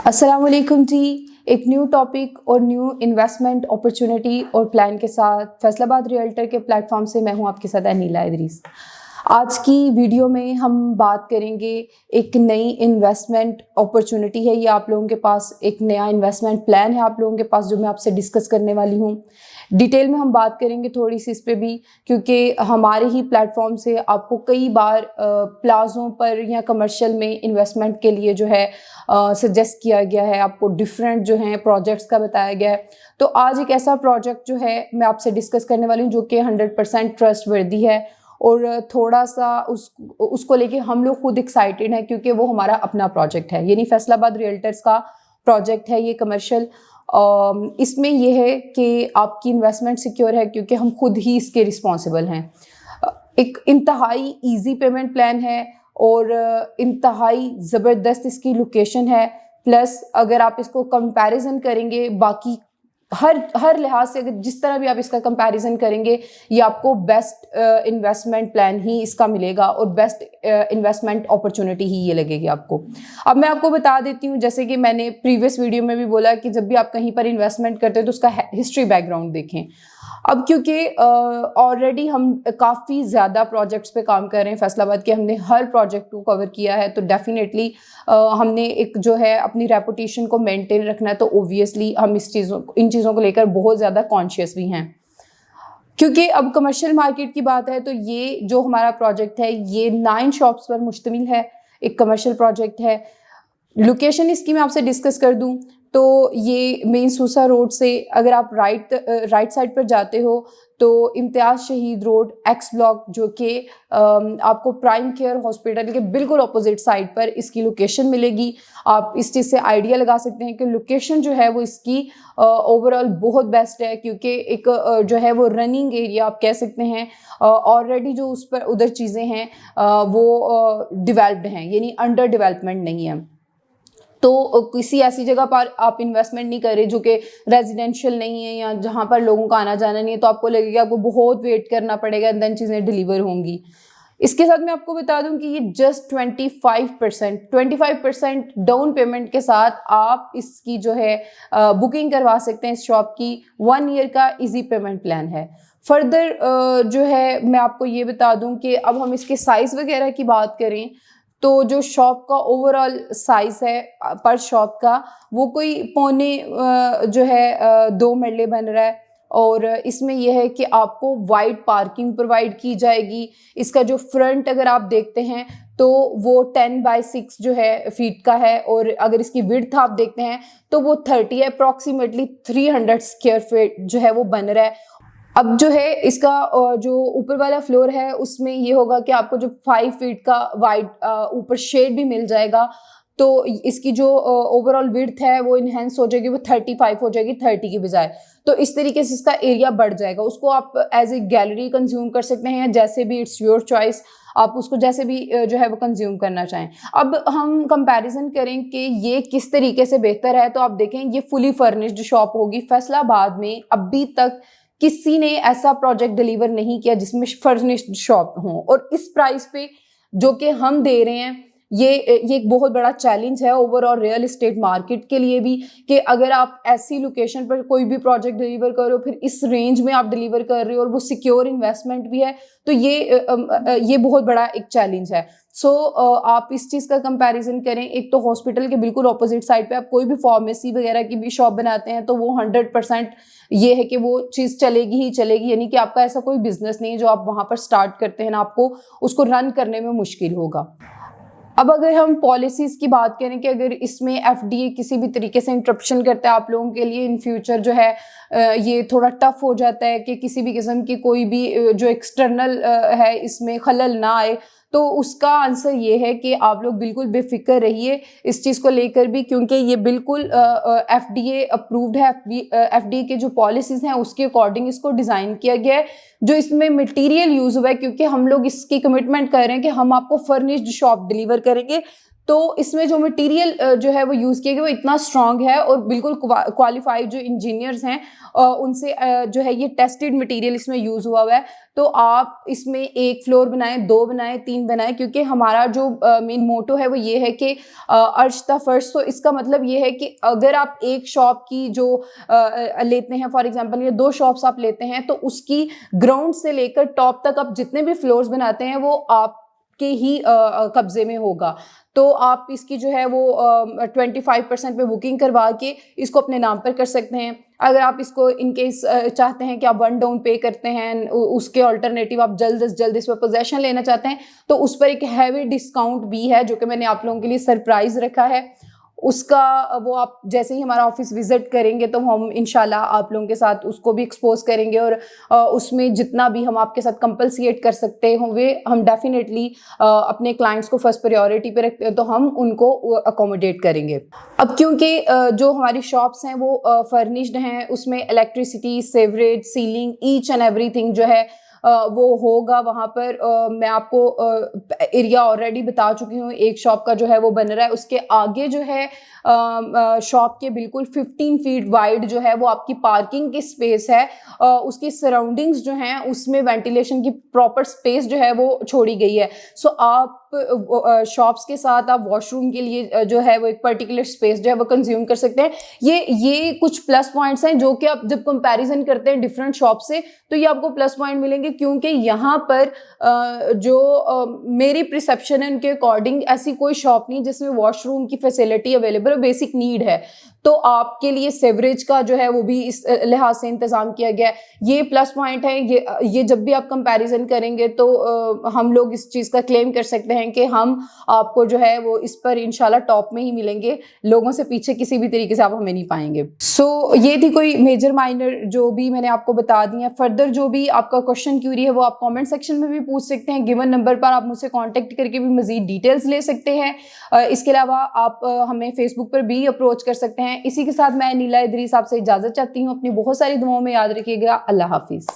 अस्सलाम वालेकुम जी। एक न्यू टॉपिक और न्यू इन्वेस्टमेंट अपॉर्चुनिटी और प्लान के साथ फैसलाबाद रियल्टर के प्लेटफॉर्म से मैं हूं आपके साथ अनीला इदरीस। आज की वीडियो में हम बात करेंगे, एक नई इन्वेस्टमेंट अपॉर्चुनिटी है ये आप लोगों के पास, एक नया इन्वेस्टमेंट प्लान है आप लोगों के पास जो मैं आपसे डिस्कस करने वाली हूँ। डिटेल में हम बात करेंगे थोड़ी सी इस पे भी, क्योंकि हमारे ही प्लेटफॉर्म से आपको कई बार प्लाज़ों पर या कमर्शियल में इन्वेस्टमेंट के लिए जो है सजेस्ट किया गया है, आपको डिफरेंट जो हैं प्रोजेक्ट्स का बताया गया है। तो आज एक ऐसा प्रोजेक्ट जो है मैं आपसे डिस्कस करने वाली हूँ जो कि 100% ट्रस्टवर्दी है और थोड़ा सा उसको लेके हम लोग खुद एक्साइटेड हैं, क्योंकि वो हमारा अपना प्रोजेक्ट है, यानी फैसलाबाद रियल्टर्स का प्रोजेक्ट है ये कमर्शियल। इसमें यह है कि आपकी इन्वेस्टमेंट सिक्योर है क्योंकि हम खुद ही इसके रिस्पॉन्सिबल हैं। एक इंतहाई इजी पेमेंट प्लान है और इंतहाई ज़बरदस्त इसकी लोकेशन है। प्लस अगर आप इसको कंपैरिजन करेंगे बाकी हर लिहाज से, अगर जिस तरह भी आप इसका कंपैरिजन करेंगे, ये आपको बेस्ट इन्वेस्टमेंट प्लान ही इसका मिलेगा और बेस्ट इन्वेस्टमेंट अपॉर्चुनिटी ही ये लगेगी आपको। अब मैं आपको बता देती हूँ, जैसे कि मैंने प्रीवियस वीडियो में भी बोला कि जब भी आप कहीं पर इन्वेस्टमेंट करते हो तो उसका हिस्ट्री बैकग्राउंड देखें। अब क्योंकि ऑलरेडी हम काफ़ी ज़्यादा प्रोजेक्ट्स पे काम कर रहे हैं फैसलाबाद के, हमने हर प्रोजेक्ट को कवर किया है, तो डेफिनेटली हमने एक जो है अपनी रेपुटेशन को मेंटेन रखना है, तो ओबियसली हम इन चीज़ों को लेकर बहुत ज़्यादा कॉन्शियस भी हैं। क्योंकि अब कमर्शियल मार्केट की बात है तो ये जो हमारा प्रोजेक्ट है ये 9 शॉप्स पर मुश्तमिल है, एक कमर्शियल प्रोजेक्ट है। लोकेशन इसकी मैं आपसे डिस्कस कर दूं तो ये मेन सूसा रोड से अगर आप राइट साइड पर जाते हो तो इम्तियाज़ शहीद रोड एक्स ब्लॉक, जो कि आपको प्राइम केयर हॉस्पिटल के बिल्कुल अपोजिट साइड पर इसकी लोकेशन मिलेगी। आप इस चीज़ से आइडिया लगा सकते हैं कि लोकेशन जो है वो इसकी ओवरऑल बहुत बेस्ट है, क्योंकि एक जो है वो रनिंग एरिया आप कह सकते हैं, ऑलरेडी जो उस पर उधर चीज़ें हैं वो डेवलप्ड हैं, यानी अंडर डेवलपमेंट नहीं है। तो किसी ऐसी जगह पर आप इन्वेस्टमेंट नहीं कर रहे जो कि रेजिडेंशियल नहीं है या जहाँ पर लोगों का आना जाना नहीं है, तो आपको लगेगा आपको बहुत वेट करना पड़ेगा, देन चीज़ें डिलीवर होंगी। इसके साथ मैं आपको बता दूं कि ये जस्ट 25% डाउन पेमेंट के साथ आप इसकी जो है बुकिंग करवा सकते हैं। इस शॉप की 1 ईयर का इजी पेमेंट प्लान है। फर्दर जो है मैं आपको ये बता दूं कि अब हम इसके साइज़ वगैरह की बात करें तो जो शॉप का ओवरऑल साइज़ है पर शॉप का वो कोई पौने जो है 2 मरले बन रहा है, और इसमें यह है कि आपको वाइड पार्किंग प्रोवाइड की जाएगी। इसका जो फ्रंट अगर आप देखते हैं तो वो 10x6 जो है फीट का है, और अगर इसकी विड्थ आप देखते हैं तो वो 30 है, अप्रॉक्सीमेटली 300 स्क्वायर फीट जो है वो बन रहा है। अब जो है इसका जो ऊपर वाला फ्लोर है उसमें ये होगा कि आपको जो 5 फीट का वाइड ऊपर शेड भी मिल जाएगा, तो इसकी जो ओवरऑल विड्थ है वो इनहेंस हो जाएगी, वो 35 हो जाएगी 30 की बजाय। तो इस तरीके से इसका एरिया बढ़ जाएगा। उसको आप एज ए गैलरी कंज्यूम कर सकते हैं या जैसे भी, इट्स योर चॉइस, आप उसको जैसे भी जो है वो कंज्यूम करना चाहें। अब हम कंपैरिजन करें कि ये किस तरीके से बेहतर है, तो आप देखें ये फुली फर्निश्ड शॉप होगी। फैसलाबाद में अभी तक किसी ने ऐसा प्रोजेक्ट डिलीवर नहीं किया जिसमें फर्निश्ड शॉप हो, और इस प्राइस पे जो कि हम दे रहे हैं ये एक बहुत बड़ा चैलेंज है ओवरऑल रियल एस्टेट मार्केट के लिए भी, कि अगर आप ऐसी लोकेशन पर कोई भी प्रोजेक्ट डिलीवर कर रहे हो, फिर इस रेंज में आप डिलीवर कर रहे हो और वो सिक्योर इन्वेस्टमेंट भी है, तो ये बहुत बड़ा एक चैलेंज है। सो आप इस चीज़ का कंपैरिजन करें, एक तो हॉस्पिटल के बिल्कुल ऑपोजिट साइड पे आप कोई भी फार्मेसी वगैरह की भी शॉप बनाते हैं तो वो 100% ये है कि वो चीज़ चलेगी ही चलेगी, यानी कि आपका ऐसा कोई बिजनेस नहीं है जो आप वहाँ पर स्टार्ट करते हैं ना आपको उसको रन करने में मुश्किल होगा। अब अगर हम पॉलिसीज़ की बात करें कि अगर इसमें एफडीए किसी भी तरीके से इंटरप्शन करता है आप लोगों के लिए इन फ्यूचर जो है ये थोड़ा टफ हो जाता है कि किसी भी किस्म की कोई भी जो एक्सटर्नल है इसमें खलल ना आए, तो उसका आंसर ये है कि आप लोग बिल्कुल बेफिक्र रहिए इस चीज़ को लेकर भी, क्योंकि ये बिल्कुल एफडीए अप्रूव्ड है। एफडीए के जो पॉलिसीज़ हैं उसके अकॉर्डिंग इसको डिज़ाइन किया गया है। जो इसमें मटेरियल यूज़ हुआ है, क्योंकि हम लोग इसकी कमिटमेंट कर रहे हैं कि हम आपको फर्निश्ड शॉप डिलीवर करेंगे, तो इसमें जो मटेरियल जो है वो यूज़ किया गया वो इतना स्ट्रांग है और बिल्कुल क्वालिफाइड जो इंजीनियर्स हैं उनसे जो है ये टेस्टेड मटेरियल इसमें यूज़ हुआ है। तो आप इसमें 1 फ्लोर बनाएं, 2 बनाएं, 3 बनाएं, क्योंकि हमारा जो मेन मोटो है वो ये है कि अर्श द फर्स्ट। तो इसका मतलब ये है कि अगर आप एक शॉप की जो लेते हैं फॉर एग्जांपल, या 2 शॉप्स आप लेते हैं, तो उसकी ग्राउंड से लेकर टॉप तक आप जितने भी फ्लोर्स बनाते हैं वो आपके ही कब्जे में होगा। तो आप इसकी जो है वो 25% पे बुकिंग करवा के इसको अपने नाम पर कर सकते हैं। अगर आप इसको इनकेस चाहते हैं कि आप 1 डाउन पे करते हैं, उसके अल्टरनेटिव आप जल्द से जल्द इस पर पोजेशन लेना चाहते हैं, तो उस पर एक हैवी डिस्काउंट भी है जो कि मैंने आप लोगों के लिए सरप्राइज रखा है। उसका वो आप जैसे ही हमारा ऑफिस विजिट करेंगे तो हम इंशाल्लाह आप लोगों के साथ उसको भी एक्सपोज करेंगे, और उसमें जितना भी हम आपके साथ कंपलसिएट कर सकते हों वे हम डेफिनेटली अपने क्लाइंट्स को फर्स्ट प्रायोरिटी पे रखते हैं, तो हम उनको अकोमोडेट करेंगे। अब क्योंकि जो हमारी शॉप्स हैं वो फर्निश्ड हैं, उसमें electricity, sewerage, ceiling, each and everything जो है वो होगा वहाँ पर। मैं आपको एरिया ऑलरेडी बता चुकी हूँ, एक शॉप का जो है वो बन रहा है। उसके आगे जो है शॉप के बिल्कुल 15 फीट वाइड जो है वो आपकी पार्किंग की स्पेस है। उसकी सराउंडिंग्स जो हैं उसमें वेंटिलेशन की प्रॉपर स्पेस जो है वो छोड़ी गई है। सो आप शॉप्स के साथ आप वॉशरूम के लिए जो है वो एक पर्टिकुलर स्पेस जो है वो कंज्यूम कर सकते हैं। ये कुछ प्लस पॉइंट्स हैं जो कि आप जब कंपैरिजन करते हैं डिफरेंट शॉप से तो ये आपको प्लस पॉइंट मिलेंगे, क्योंकि यहाँ पर जो मेरी परसेप्शन है उनके अकॉर्डिंग ऐसी कोई शॉप नहीं जिसमें वॉशरूम की फैसिलिटी अवेलेबल, बेसिक नीड है। तो आपके लिए सेवरेज का जो है वो भी इस लिहाज से इंतजाम किया गया है। ये प्लस पॉइंट है। ये जब भी आप कंपैरिजन करेंगे तो हम लोग इस चीज़ का क्लेम कर सकते हैं कि हम आपको जो है वो इस पर इंशाल्लाह टॉप में ही मिलेंगे, लोगों से पीछे किसी भी तरीके से आप हमें नहीं पाएंगे। सो ये थी कोई मेजर माइनर जो भी मैंने आपको बता दी है। फर्दर जो भी आपका क्वेश्चन क्यूरी है वो आप कमेंट सेक्शन में भी पूछ सकते हैं। गिवन नंबर पर आप मुझसे कांटेक्ट करके भी मजीद डिटेल्स ले सकते हैं। इसके अलावा आप हमें फेसबुक पर भी अप्रोच कर सकते हैं। इसी के साथ मैं नीला इदरीस आपसे इजाज़त चाहती हूँ। अपनी बहुत सारी दुआओं में याद रखिएगा। अल्लाह हाफिज़।